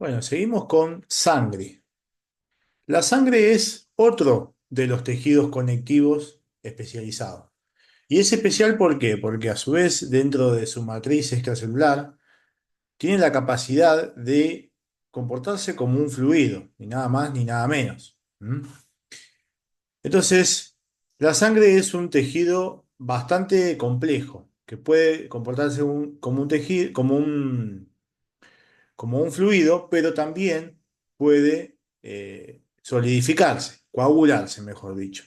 Bueno, seguimos con sangre. La sangre es otro de los tejidos conectivos especializados. Y es especial ¿por qué? Porque a su vez, dentro de su matriz extracelular, tiene la capacidad de comportarse como un fluido, ni nada más ni nada menos. ¿Mm? Entonces, la sangre es un tejido bastante complejo, que puede comportarse como un tejido, como un fluido, pero también puede solidificarse, coagularse, mejor dicho.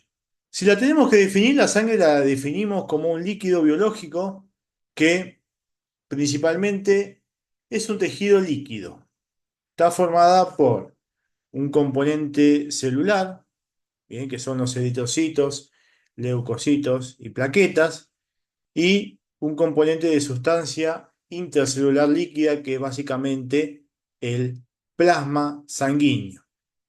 Si la tenemos que definir, la sangre la definimos como un líquido biológico que principalmente es un tejido líquido. Está formada por un componente celular, bien, que son los eritrocitos, leucocitos y plaquetas, y un componente de sustancia intracelular líquida que es básicamente el plasma sanguíneo.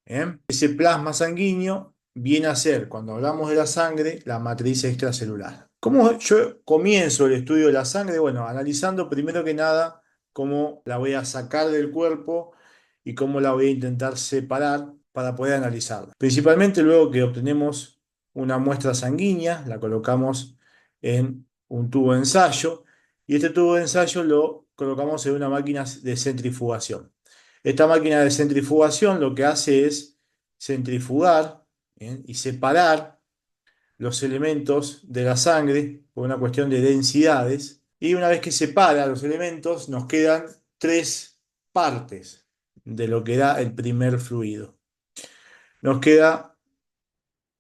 ¿Bien? Ese plasma sanguíneo viene a ser, cuando hablamos de la sangre, la matriz extracelular. ¿Cómo yo comienzo el estudio de la sangre? Bueno, analizando primero que nada cómo la voy a sacar del cuerpo y cómo la voy a intentar separar para poder analizarla. Principalmente luego que obtenemos una muestra sanguínea, la colocamos en un tubo de ensayo y este tubo de ensayo lo colocamos en una máquina de centrifugación. Esta máquina de centrifugación lo que hace es centrifugar, ¿bien?, y separar los elementos de la sangre por una cuestión de densidades. Y una vez que separa los elementos, nos quedan tres partes de lo que da el primer fluido. Nos queda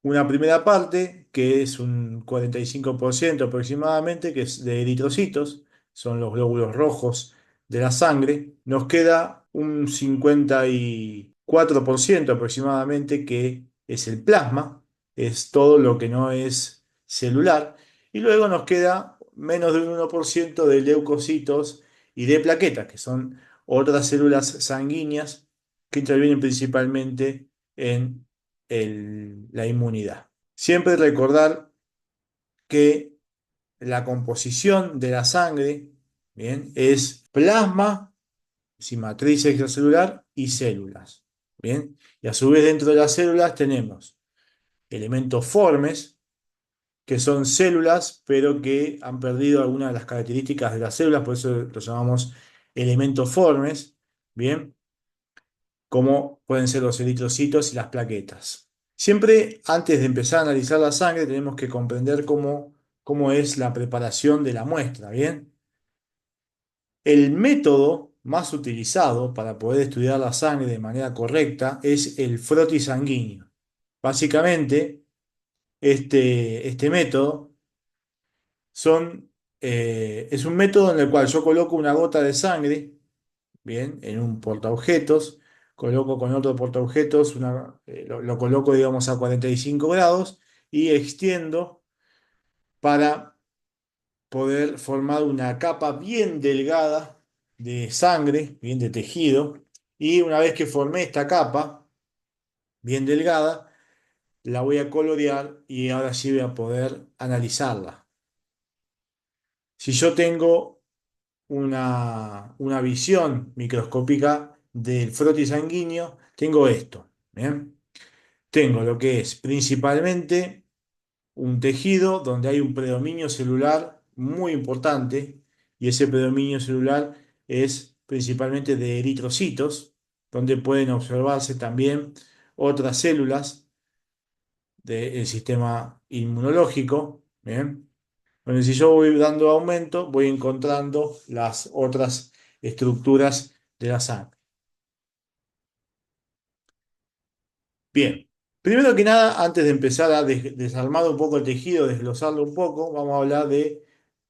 una primera parte, que es un 45% aproximadamente, que es de eritrocitos, son los glóbulos rojos de la sangre. Nos queda un 54% aproximadamente, que es el plasma, es todo lo que no es celular. Y luego nos queda menos de un 1% de leucocitos y de plaquetas, que son otras células sanguíneas que intervienen principalmente en la inmunidad. Siempre recordar que la composición de la sangre, bien, es plasma, sin matriz extracelular y células. Bien, y a su vez dentro de las células tenemos elementos formes, que son células, pero que han perdido algunas de las características de las células, por eso los llamamos elementos formes, bien, como pueden ser los eritrocitos y las plaquetas. Siempre antes de empezar a analizar la sangre tenemos que comprender cómo es la preparación de la muestra, ¿bien? El método más utilizado para poder estudiar la sangre de manera correcta es el frotis sanguíneo. Básicamente, este método es un método en el cual yo coloco una gota de sangre, bien, en un portaobjetos, coloco con otro portaobjetos, lo coloco, digamos, a 45 grados y extiendo para poder formar una capa bien delgada de sangre, bien de tejido, y una vez que formé esta capa bien delgada, la voy a colorear y ahora sí voy a poder analizarla. Si yo tengo una visión microscópica del frotis sanguíneo, tengo esto, ¿bien? Tengo lo que es principalmente un tejido donde hay un predominio celular muy importante y ese predominio celular es principalmente de eritrocitos, donde pueden observarse también otras células del sistema inmunológico, ¿bien? Bueno, si yo voy dando aumento, voy encontrando las otras estructuras de la sangre. Bien, primero que nada, antes de empezar a desarmar un poco el tejido, desglosarlo un poco, vamos a hablar de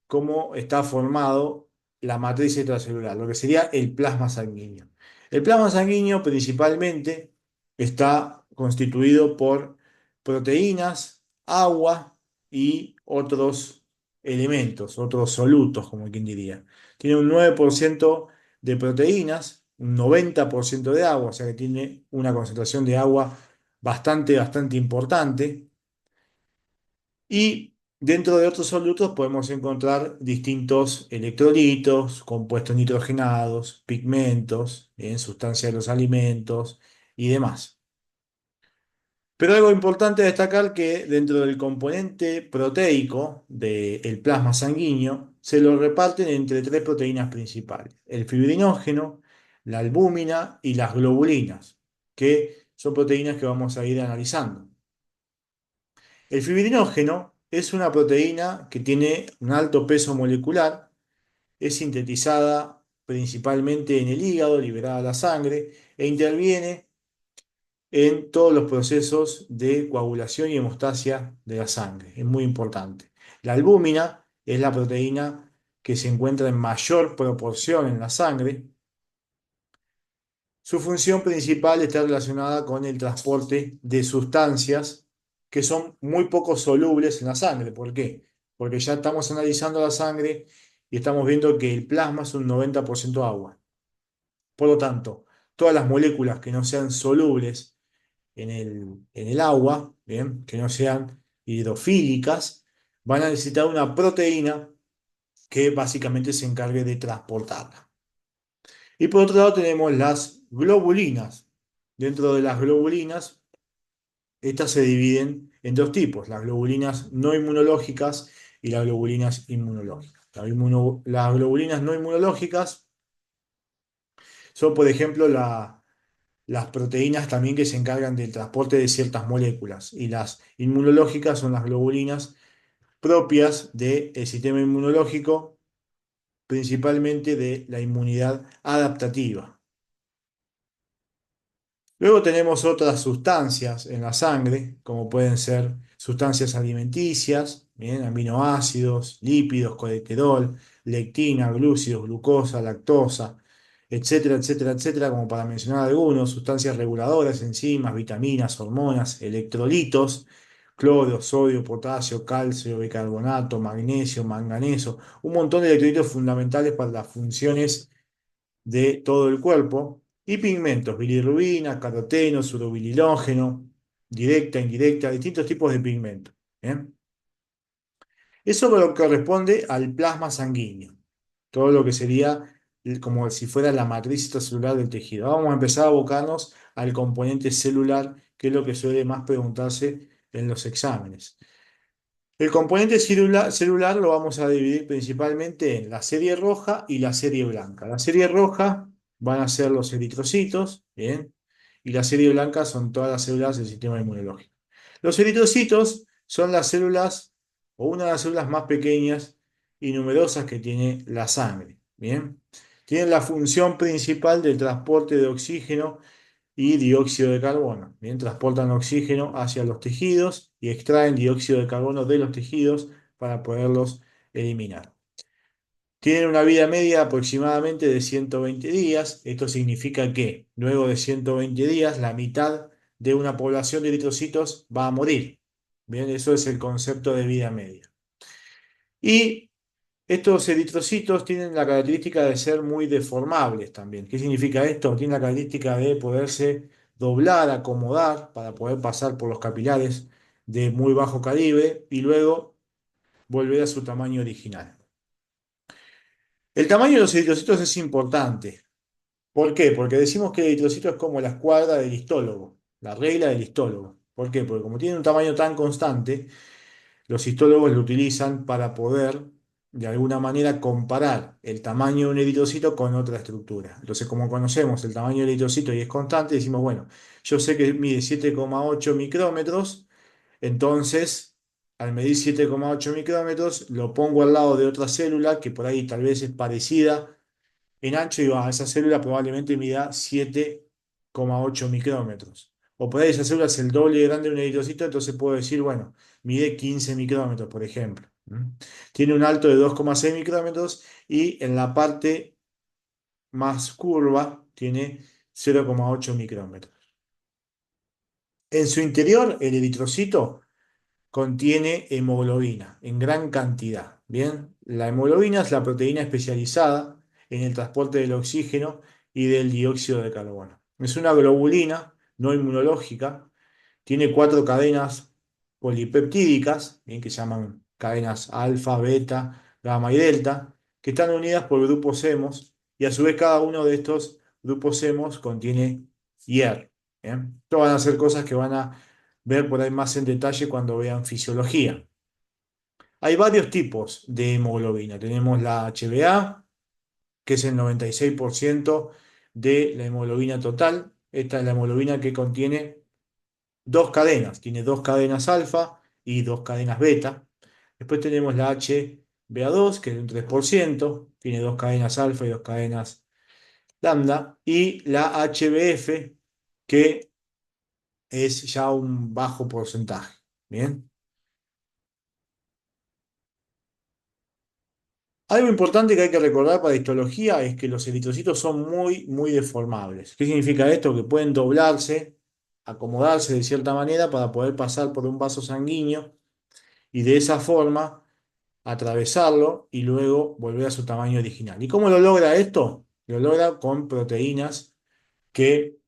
cómo está formado la matriz extracelular, lo que sería el plasma sanguíneo. El plasma sanguíneo principalmente está constituido por proteínas, agua y otros elementos, otros solutos, como quien diría. Tiene un 9% de proteínas, un 90% de agua, o sea que tiene una concentración de agua bastante importante. Y Dentro de otros solutos podemos encontrar distintos electrolitos, compuestos nitrogenados, pigmentos, en sustancias de los alimentos y demás. Pero algo importante destacar que dentro del componente proteico del plasma sanguíneo se lo reparten entre tres proteínas principales: el fibrinógeno, la albúmina y las globulinas, que son proteínas que vamos a ir analizando. El fibrinógeno es una proteína que tiene un alto peso molecular, es sintetizada principalmente en el hígado, liberada a la sangre, e interviene en todos los procesos de coagulación y hemostasia de la sangre. Es muy importante. La albúmina es la proteína que se encuentra en mayor proporción en la sangre. Su función principal está relacionada con el transporte de sustancias que son muy poco solubles en la sangre. ¿Por qué? Porque ya estamos analizando la sangre y estamos viendo que el plasma es un 90% agua. Por lo tanto, todas las moléculas que no sean solubles en el agua, ¿bien? Que no sean hidrofílicas, van a necesitar una proteína que básicamente se encargue de transportarla. Y por otro lado tenemos las globulinas. Dentro de las globulinas, estas se dividen en dos tipos: las globulinas no inmunológicas y las globulinas inmunológicas. Las globulinas no inmunológicas son, por ejemplo, las proteínas también que se encargan del transporte de ciertas moléculas, y las inmunológicas son las globulinas propias del sistema inmunológico, principalmente de la inmunidad adaptativa. Luego tenemos otras sustancias en la sangre, como pueden ser sustancias alimenticias, ¿bien? Aminoácidos, lípidos, colesterol, lectina, glúcidos, glucosa, lactosa, etcétera, etcétera, etcétera, como para mencionar algunos: sustancias reguladoras, enzimas, vitaminas, hormonas, electrolitos, cloro, sodio, potasio, calcio, bicarbonato, magnesio, manganeso, un montón de electrolitos fundamentales para las funciones de todo el cuerpo, y pigmentos: bilirrubina, caroteno, urobililógeno, directa, indirecta, distintos tipos de pigmentos. ¿Bien? Eso corresponde al plasma sanguíneo, todo lo que sería como si fuera la matriz celular del tejido. Vamos a empezar a abocarnos al componente celular, que es lo que suele más preguntarse en los exámenes. El componente celular lo vamos a dividir principalmente en la serie roja y la serie blanca. La serie roja van a ser los eritrocitos, ¿bien? Y la serie blanca son todas las células del sistema inmunológico. Los eritrocitos son las células, o una de las células más pequeñas y numerosas que tiene la sangre, ¿bien? Tienen la función principal del transporte de oxígeno y dióxido de carbono. Bien, transportan oxígeno hacia los tejidos y extraen dióxido de carbono de los tejidos para poderlos eliminar. Tienen una vida media aproximadamente de 120 días. Esto significa que luego de 120 días la mitad de una población de eritrocitos va a morir. Bien, eso es el concepto de vida media. Y estos eritrocitos tienen la característica de ser muy deformables también. ¿Qué significa esto? Tienen la característica de poderse doblar, acomodar para poder pasar por los capilares de muy bajo calibre y luego volver a su tamaño original. El tamaño de los eritrocitos es importante. ¿Por qué? Porque decimos que el eritrocito es como la escuadra del histólogo, la regla del histólogo. ¿Por qué? Porque como tiene un tamaño tan constante, los histólogos lo utilizan para poder, de alguna manera, comparar el tamaño de un eritrocito con otra estructura. Entonces, como conocemos el tamaño del eritrocito y es constante, decimos, bueno, yo sé que mide 7,8 micrómetros, entonces, al medir 7,8 micrómetros, lo pongo al lado de otra célula que por ahí tal vez es parecida en ancho, y esa célula probablemente mida 7,8 micrómetros. O por ahí esa célula es el doble de grande de un eritrocito, entonces puedo decir, bueno, mide 15 micrómetros, por ejemplo. Tiene un alto de 2,6 micrómetros y en la parte más curva tiene 0,8 micrómetros. En su interior, el eritrocito contiene hemoglobina en gran cantidad. Bien, la hemoglobina es la proteína especializada en el transporte del oxígeno y del dióxido de carbono. Es una globulina no inmunológica, tiene 4 cadenas polipeptídicas, bien, que se llaman cadenas alfa, beta, gamma y delta, que están unidas por grupos hemos, y a su vez cada uno de estos grupos hemos contiene hierro. ¿Bien? Esto van a ser cosas que van a ver por ahí más en detalle cuando vean fisiología. Hay varios tipos de hemoglobina. Tenemos la HbA, que es el 96% de la hemoglobina total. Esta es la hemoglobina que contiene dos cadenas. Tiene dos cadenas alfa y dos cadenas beta. Después tenemos la HbA2, que es un 3%. Tiene dos cadenas alfa y dos cadenas lambda. Y la HbF, que es ya un bajo porcentaje. Bien. Algo importante que hay que recordar para histología es que los eritrocitos son muy, muy deformables. ¿Qué significa esto? Que pueden doblarse, acomodarse de cierta manera para poder pasar por un vaso sanguíneo y de esa forma atravesarlo y luego volver a su tamaño original. ¿Y cómo lo logra esto? Lo logra con proteínas que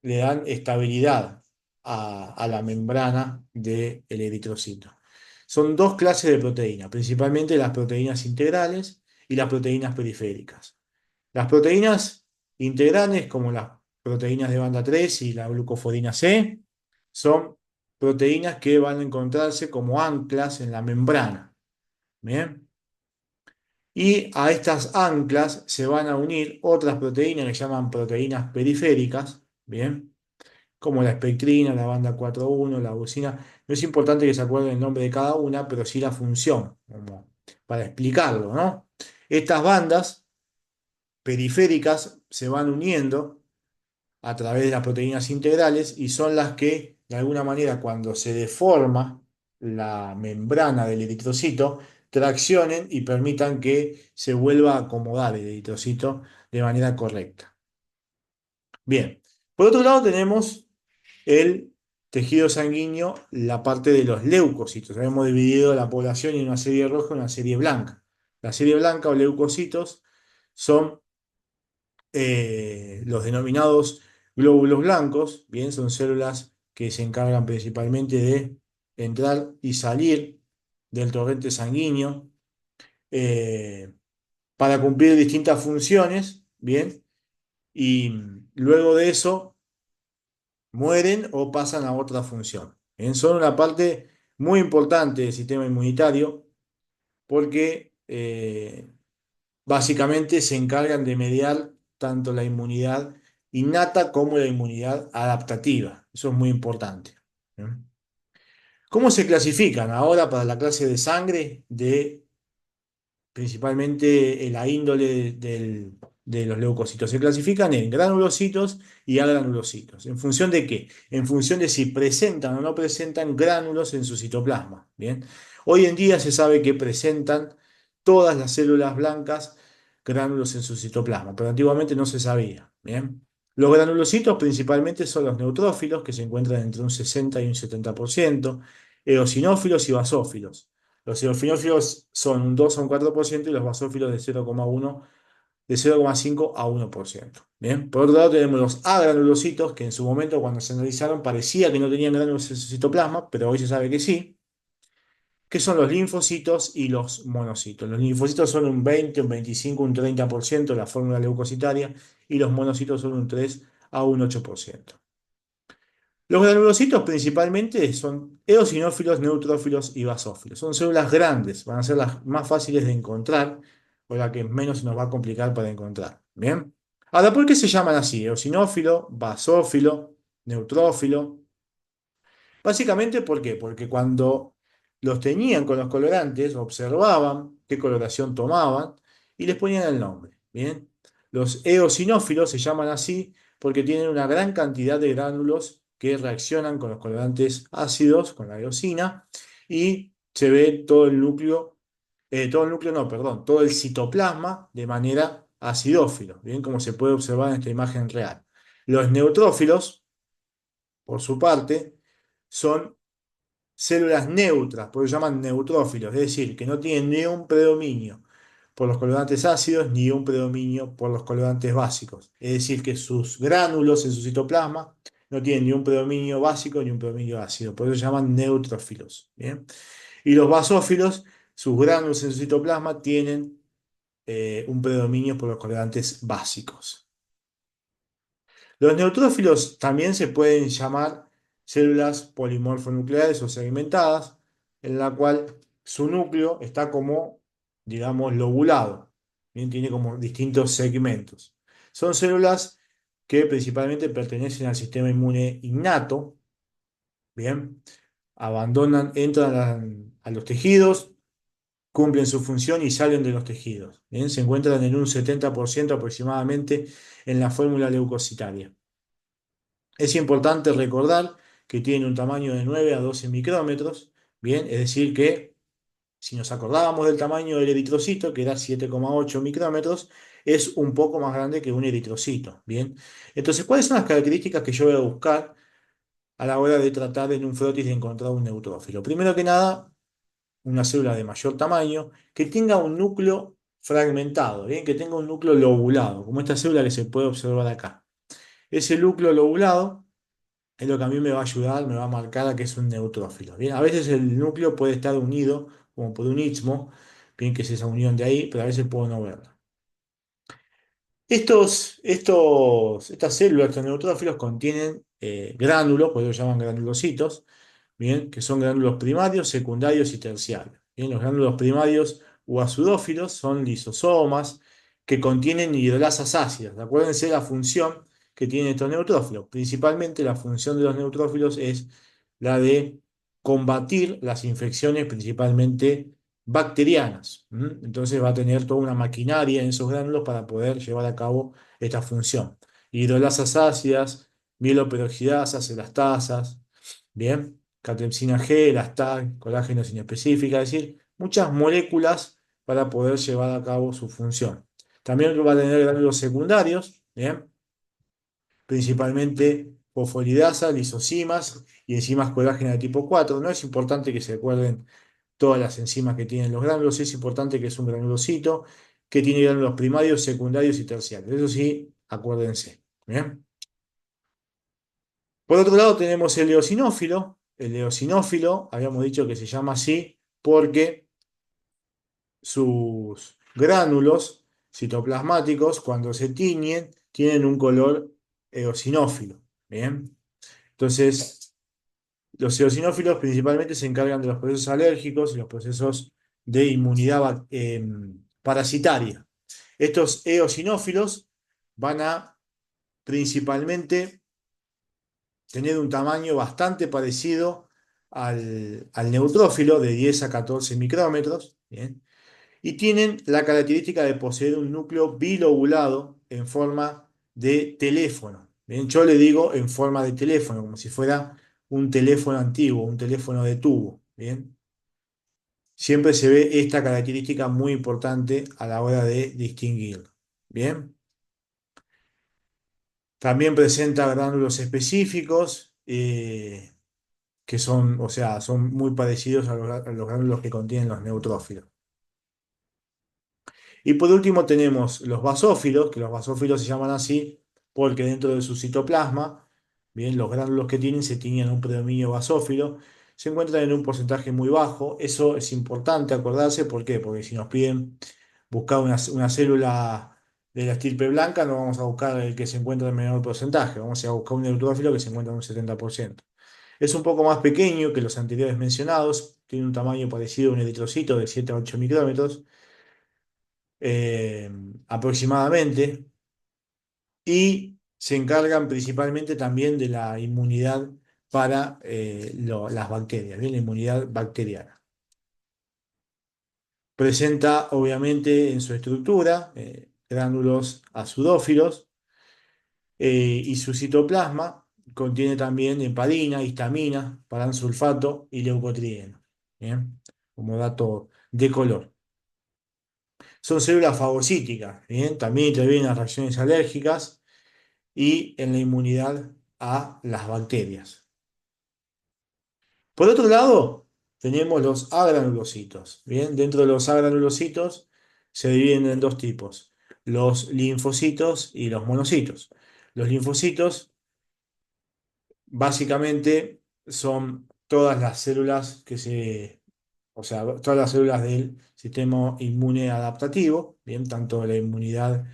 le dan estabilidad a la membrana del eritrocito. Son dos clases de proteínas, principalmente las proteínas integrales y las proteínas periféricas. Las proteínas integrales, como las proteínas de banda 3 y la glucofodina C, son proteínas que van a encontrarse como anclas en la membrana. ¿Bien? Y a estas anclas se van a unir otras proteínas que se llaman proteínas periféricas. ¿Bien? Como la espectrina, la banda 4.1, la bucina. No es importante que se acuerden el nombre de cada una, pero sí la función, como para explicarlo, ¿no? Estas bandas periféricas se van uniendo a través de las proteínas integrales y son las que, de alguna manera, cuando se deforma la membrana del eritrocito, traccionen y permitan que se vuelva a acomodar el eritrocito de manera correcta. Bien, por otro lado tenemos el tejido sanguíneo, la parte de los leucocitos. Hemos dividido la población en una serie roja y una serie blanca. La serie blanca o leucocitos son los denominados glóbulos blancos, bien, son células que se encargan principalmente de entrar y salir del torrente sanguíneo eh, para cumplir distintas funciones, bien, y luego de eso mueren o pasan a otra función. Bien, son una parte muy importante del sistema inmunitario porque básicamente se encargan de mediar tanto la inmunidad innata como la inmunidad adaptativa. Eso es muy importante. ¿Bien? ¿Cómo se clasifican ahora para la clase de sangre de principalmente la índole de los leucocitos? Se clasifican en granulocitos y agranulocitos. ¿En función de qué? En función de si presentan o no presentan gránulos en su citoplasma. ¿Bien? Hoy en día se sabe que presentan todas las células blancas gránulos en su citoplasma, pero antiguamente no se sabía. ¿Bien? Los granulocitos principalmente son los neutrófilos, que se encuentran entre un 60 y un 70%, eosinófilos y basófilos. Los eosinófilos son un 2 a un 4% y los basófilos de 0,1, de 0,5 a 1%. Bien. Por otro lado tenemos los agranulocitos, que en su momento cuando se analizaron parecía que no tenían gránulos en su citoplasma, pero hoy se sabe que sí, que son los linfocitos y los monocitos. Los linfocitos son un 20, un 25, un 30% de la fórmula leucocitaria y los monocitos son un 3 a un 8%. Los granulocitos principalmente son eosinófilos, neutrófilos y basófilos. Son células grandes, van a ser las más fáciles de encontrar o las que menos se nos va a complicar para encontrar. ¿Bien? Ahora, ¿por qué se llaman así? Eosinófilo, basófilo, neutrófilo. Básicamente, ¿por qué? Porque cuando los teñían con los colorantes, observaban qué coloración tomaban y les ponían el nombre. ¿Bien? Los eosinófilos se llaman así porque tienen una gran cantidad de gránulos que reaccionan con los colorantes ácidos, con la eosina, y se ve todo el núcleo no, perdón, todo el citoplasma de manera acidófilo, bien como se puede observar en esta imagen real. Los neutrófilos, por su parte, son células neutras, por eso se llaman neutrófilos, es decir, que no tienen ni un predominio por los colorantes ácidos ni un predominio por los colorantes básicos. Es decir, que sus gránulos en su citoplasma no tienen ni un predominio básico ni un predominio ácido, por eso se llaman neutrófilos. ¿Bien? Y los basófilos, sus gránulos en su citoplasma tienen un predominio por los colorantes básicos. Los neutrófilos también se pueden llamar células polimorfonucleares o segmentadas, en la cual su núcleo está como, digamos, lobulado. Bien, tiene como distintos segmentos. Son células que principalmente pertenecen al sistema inmune innato. Bien, entran a los tejidos, cumplen su función y salen de los tejidos. Bien, se encuentran en un 70% aproximadamente en la fórmula leucocitaria. Es importante recordar que tiene un tamaño de 9 a 12 micrómetros, bien, es decir que si nos acordábamos del tamaño del eritrocito, que era 7,8 micrómetros, es un poco más grande que un eritrocito, bien. Entonces, ¿cuáles son las características que yo voy a buscar a la hora de tratar en un frotis de encontrar un neutrófilo? Primero que nada, una célula de mayor tamaño, que tenga un núcleo fragmentado, bien, que tenga un núcleo lobulado, como esta célula que se puede observar acá. Ese núcleo lobulado es lo que a mí me va a ayudar, me va a marcar a que es un neutrófilo. Bien, a veces el núcleo puede estar unido, como por un istmo, bien que es esa unión de ahí, pero a veces puedo no verla. Estas células, estos neutrófilos, contienen gránulos, por eso llaman granulocitos, bien, que son gránulos primarios, secundarios y terciarios. Bien, los gránulos primarios u azudófilos son lisosomas que contienen hidrolasas ácidas. Acuérdense la función que tienen estos neutrófilos. Principalmente la función de los neutrófilos es la de combatir las infecciones, principalmente bacterianas. Entonces va a tener toda una maquinaria en esos gránulos para poder llevar a cabo esta función. Hidrolasas ácidas, mieloperoxidasas, elastasas, bien, catrepsina G, elastase, colágenos inespecíficas, es decir, muchas moléculas para poder llevar a cabo su función. También va a tener gránulos secundarios, bien, principalmente fosfolidasa, lisosimas y enzimas colágena de tipo 4. No es importante que se acuerden todas las enzimas que tienen los gránulos, es importante que es un granulocito que tiene gránulos primarios, secundarios y terciarios. Eso sí, acuérdense. ¿Bien? Por otro lado tenemos el eosinófilo. El eosinófilo, habíamos dicho que se llama así porque sus gránulos citoplasmáticos, cuando se tiñen, tienen un color eosinófilo. ¿Bien? Entonces, los eosinófilos principalmente se encargan de los procesos alérgicos y los procesos de inmunidad parasitaria. Estos eosinófilos van a principalmente tener un tamaño bastante parecido al neutrófilo, de 10 a 14 micrómetros, ¿bien? Y tienen la característica de poseer un núcleo bilobulado en forma de teléfono. ¿Bien? Yo le digo en forma de teléfono, como si fuera un teléfono antiguo, un teléfono de tubo. ¿Bien? Siempre se ve esta característica muy importante a la hora de distinguirlo. ¿Bien? También presenta gránulos específicos que son, o sea, son muy parecidos a los gránulos que contienen los neutrófilos. Y por último tenemos los basófilos, que los basófilos se llaman así porque dentro de su citoplasma, bien, los gránulos que tienen se tiñen a un predominio basófilo, se encuentran en un porcentaje muy bajo. Eso es importante acordarse, ¿por qué? Porque si nos piden buscar una célula de la estirpe blanca, no vamos a buscar el que se encuentra en menor porcentaje, vamos a buscar un neutrófilo que se encuentra en un 70%. Es un poco más pequeño que los anteriores mencionados, tiene un tamaño parecido a un eritrocito de 7 a 8 micrómetros eh, aproximadamente, y se encargan principalmente también de la inmunidad para las bacterias, bien, la inmunidad bacteriana. Presenta obviamente en su estructura gránulos azudófilos y su citoplasma contiene también heparina, histamina, paransulfato y leucotrieno, ¿bien? Como dato de color. Son células fagocíticas, ¿bien? También intervienen en las reacciones alérgicas y en la inmunidad a las bacterias. Por otro lado, tenemos los agranulocitos. Bien, dentro de los agranulocitos se dividen en dos tipos, los linfocitos y los monocitos. Los linfocitos básicamente son todas las células que se o sea, todas las células del sistema inmune adaptativo, bien, tanto la inmunidad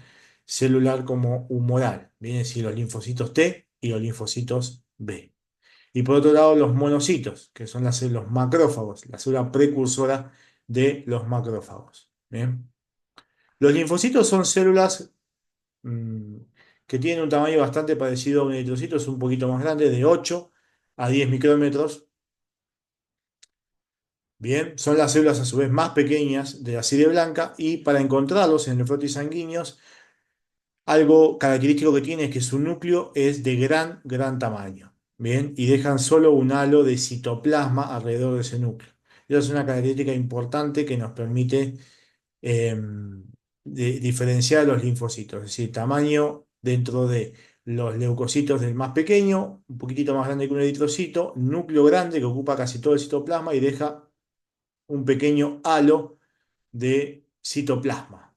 celular como humoral, bien, es decir, los linfocitos T y los linfocitos B. Y por otro lado, los monocitos, que son los macrófagos, la célula precursora de los macrófagos. Bien. Los linfocitos son células mm, que tienen un tamaño bastante parecido a un eritrocito, es un poquito más grande, de 8 a 10 micrómetros. Bien, son las células a su vez más pequeñas de la serie blanca y para encontrarlos en nefrotis sanguíneos, algo característico que tiene es que su núcleo es de gran tamaño. Bien, y dejan solo un halo de citoplasma alrededor de ese núcleo. Esa es una característica importante que nos permite eh, diferenciar los linfocitos, es decir, tamaño dentro de los leucocitos del más pequeño, un poquitito más grande que un eritrocito, núcleo grande que ocupa casi todo el citoplasma y deja un pequeño halo de citoplasma.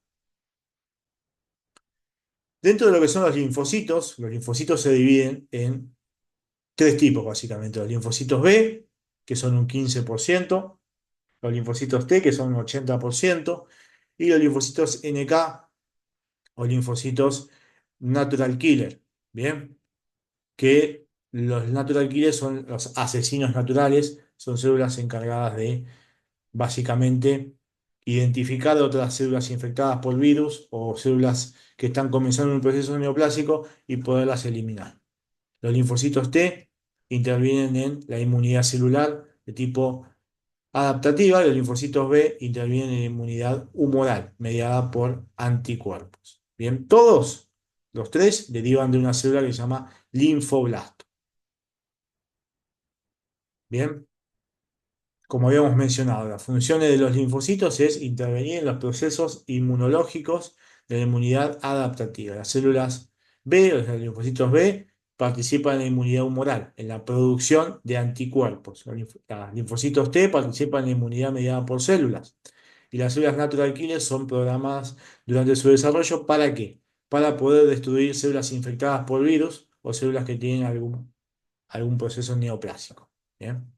Dentro de lo que son los linfocitos se dividen en tres tipos básicamente. Los linfocitos B, que son un 15%, los linfocitos T, que son un 80%, y los linfocitos NK o linfocitos natural killer. Bien, que los natural killers son los asesinos naturales, son células encargadas de básicamente identificar otras células infectadas por virus o células que están comenzando un proceso neoplásico y poderlas eliminar. Los linfocitos T intervienen en la inmunidad celular de tipo adaptativa y los linfocitos B intervienen en la inmunidad humoral mediada por anticuerpos. Bien, todos los tres derivan de una célula que se llama linfoblasto. Bien. Como habíamos mencionado, las funciones de los linfocitos es intervenir en los procesos inmunológicos de la inmunidad adaptativa. Las células B, los linfocitos B, participan en la inmunidad humoral, en la producción de anticuerpos. Los linfocitos T participan en la inmunidad mediada por células. Y las células natural killer son programadas durante su desarrollo ¿para qué? Para poder destruir células infectadas por virus o células que tienen algún proceso neoplásico. ¿Bien?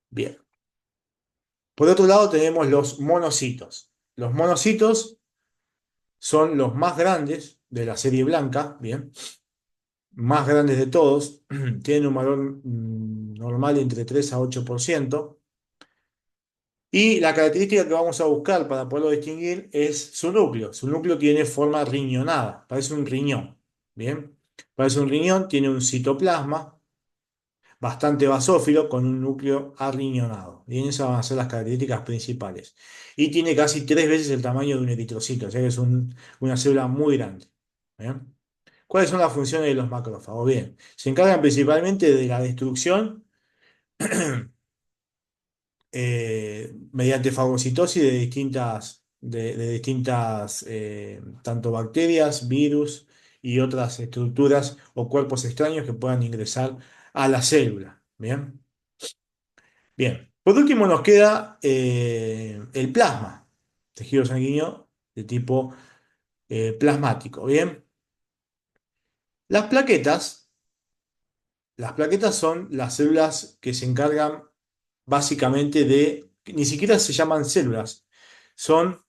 Bien. Por otro lado tenemos los monocitos. Los monocitos son los más grandes de la serie blanca, bien, más grandes de todos, tienen un valor normal entre 3 a 8%. Y la característica que vamos a buscar para poderlo distinguir es su núcleo. Su núcleo tiene forma riñonada, parece un riñón, bien, parece un riñón, tiene un citoplasma bastante basófilo con un núcleo arriñonado. Bien, esas van a ser las características principales. Y tiene casi 3 veces el tamaño de un eritrocito, o sea que es una célula muy grande. ¿Bien? ¿Cuáles son las funciones de los macrófagos? Bien, se encargan principalmente de la destrucción mediante fagocitosis de distintas tanto bacterias, virus y otras estructuras o cuerpos extraños que puedan ingresar a la célula. Bien. Bien, por último nos queda el plasma, tejido sanguíneo de tipo plasmático. Bien, las plaquetas, las plaquetas son las células que se encargan básicamente ni siquiera se llaman células, son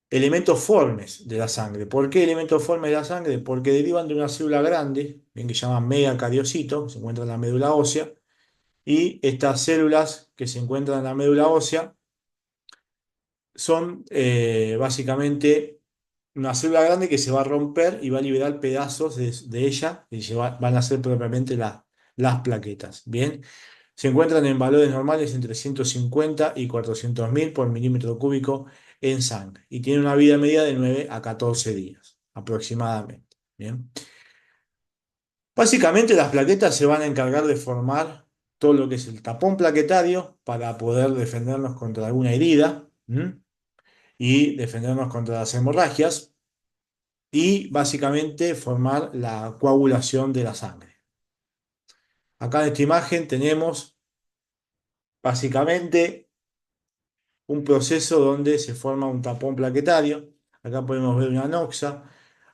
elementos formes de la sangre. ¿Por qué elementos formes de la sangre? Porque derivan de una célula grande, bien que se llama megacariocito, que se encuentra en la médula ósea, y estas células que se encuentran en la médula ósea son básicamente una célula grande que se va a romper y va a liberar pedazos de ella y van a ser propiamente las plaquetas. Bien, se encuentran en valores normales entre 150 y 400.000 por milímetro cúbico en sangre y tienen una vida media de 9 a 14 días aproximadamente. Bien, básicamente las plaquetas se van a encargar de formar todo lo que es el tapón plaquetario para poder defendernos contra alguna herida. Y defendernos contra las hemorragias y básicamente formar la coagulación de la sangre. Acá en esta imagen tenemos básicamente un proceso donde se forma un tapón plaquetario. Acá podemos ver una anoxa,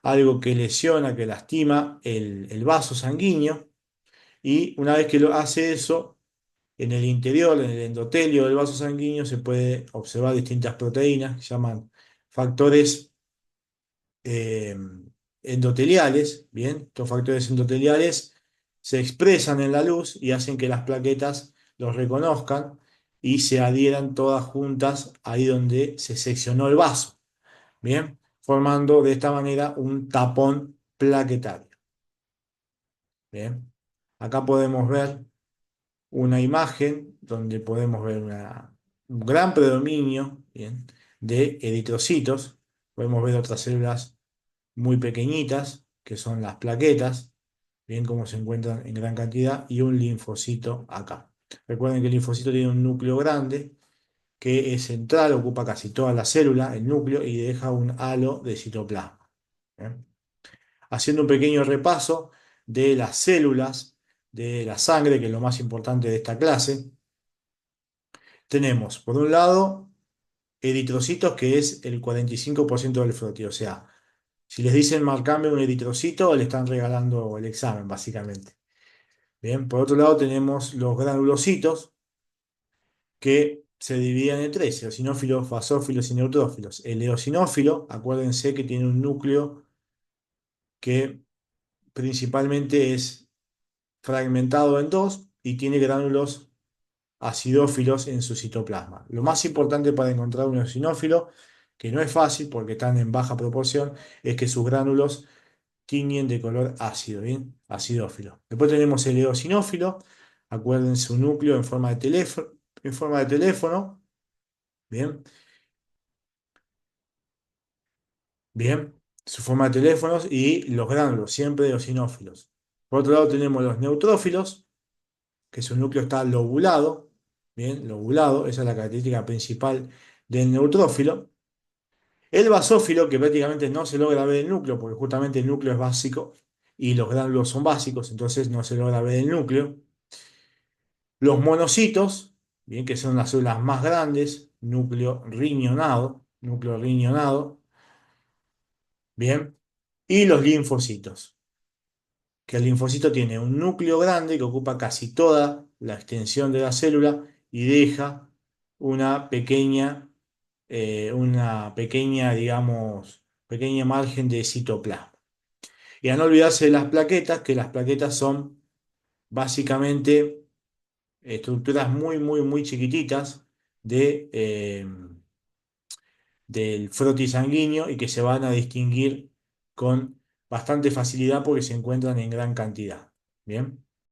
algo que lesiona, que lastima el vaso sanguíneo y una vez que lo hace eso, En el interior, en el endotelio del vaso sanguíneo, se puede observar distintas proteínas que se llaman factores eh, endoteliales. Bien, estos factores endoteliales se expresan en la luz y hacen que las plaquetas los reconozcan y se adhieran todas juntas ahí donde se seccionó el vaso. Bien, formando de esta manera un tapón plaquetario. Bien, acá podemos ver una imagen donde podemos ver un gran predominio, bien, de eritrocitos. Podemos ver otras células muy pequeñitas, que son las plaquetas, bien como se encuentran en gran cantidad, y un linfocito acá. Recuerden que el linfocito tiene un núcleo grande, que es central, ocupa casi toda la célula, el núcleo, y deja un halo de citoplasma. ¿Bien? Haciendo un pequeño repaso de las células de la sangre, que es lo más importante de esta clase, tenemos, por un lado, eritrocitos, que es el 45% del frotio. O sea, si les dicen marcame un eritrocito, le están regalando el examen, básicamente. Bien, por otro lado tenemos los granulocitos, que se dividen en tres: eosinófilos, basófilos y neutrófilos. El eosinófilo, acuérdense que tiene un núcleo que principalmente es fragmentado en dos y tiene gránulos acidófilos en su citoplasma. Lo más importante para encontrar un eosinófilo, que no es fácil porque están en baja proporción, es que sus gránulos tiñen de color ácido, ¿bien? Acidófilo. Después tenemos el eosinófilo, acuérdense, su núcleo en forma de teléfono, ¿bien? Bien, su forma de teléfonos y los gránulos, siempre eosinófilos. Por otro lado tenemos los neutrófilos, que su núcleo está lobulado, bien, lobulado, esa es la característica principal del neutrófilo. El basófilo, que prácticamente no se logra ver el núcleo, porque justamente el núcleo es básico y los gránulos son básicos, entonces no se logra ver el núcleo. Los monocitos, bien, que son las células más grandes, núcleo riñonado, bien, y los linfocitos, que el linfocito tiene un núcleo grande que ocupa casi toda la extensión de la célula y deja una pequeña, digamos, pequeña margen de citoplasma. Y a no olvidarse de las plaquetas, que las plaquetas son básicamente estructuras muy, muy, muy chiquititas del frotis sanguíneo y que se van a distinguir con bastante facilidad porque se encuentran en gran cantidad. Bien.